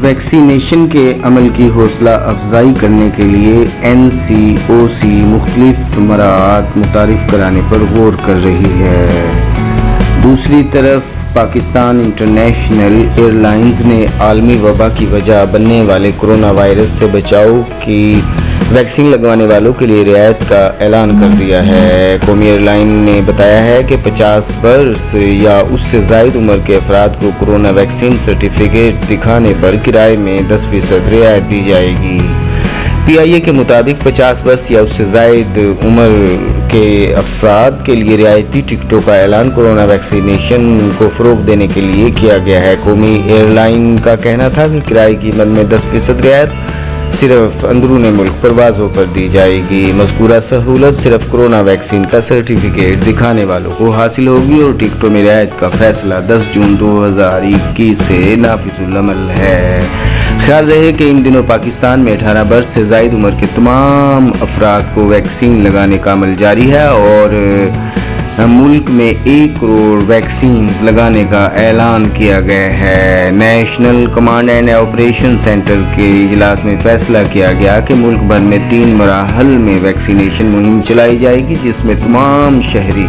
Vaccination کے عمل کی حوصلہ افزائی کرنے کے لیے NCOC مختلف مراحت متعارف کرانے پر غور کر رہی ہے۔ دوسری طرف پاکستان انٹرنیشنل ایئر لائنز نے عالمی وبا کی وجہ بننے والے کرونا وائرس سے بچاؤ کی ویکسین لگوانے والوں کے لیے رعایت کا اعلان کر دیا ہے۔ قومی ایئر لائن نے بتایا ہے کہ 50 برس یا اس سے زائد عمر کے افراد کو کرونا ویکسین سرٹیفکیٹ دکھانے پر کرائے میں 10% رعایت دی جائے گی۔ PIA کے مطابق 50 برس یا اس سے زائد عمر کے افراد کے لیے رعایتی ٹکٹوں کا اعلان کرونا ویکسینیشن کو فروغ دینے کے لیے کیا گیا ہے۔ قومی ایئر لائن کا کہنا تھا کہ کرائے کی قیمت میں 10% رعایت صرف اندرون ملک پروازوں پر دی جائے گی۔ مذکورہ سہولت صرف کرونا ویکسین کا سرٹیفکیٹ دکھانے والوں کو حاصل ہوگی اور ٹکٹوں میں رعایت کا فیصلہ 10 جون 2021 سے نافذ العمل ہے۔ خیال رہے کہ ان دنوں پاکستان میں 18 برس سے زائد عمر کے تمام افراد کو ویکسین لگانے کا عمل جاری ہے اور ملک میں 1 کروڑ ویکسینز لگانے کا اعلان کیا گیا ہے۔ National command and operation centre کے اجلاس میں فیصلہ کیا گیا کہ ملک بھر میں 3 مراحل میں ویکسینیشن مہم چلائی جائے گی، جس میں تمام شہری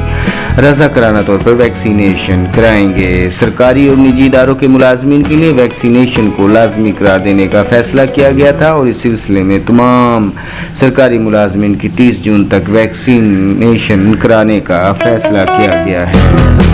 رضاکارانہ طور پر ویکسینیشن کرائیں گے۔ سرکاری اور نجی اداروں کے ملازمین کے لیے ویکسینیشن کو لازمی قرار دینے کا فیصلہ کیا گیا تھا اور اس سلسلے میں تمام سرکاری ملازمین کی 30 جون تک ویکسینیشن کرانے کا فیصلہ کیا گیا ہے۔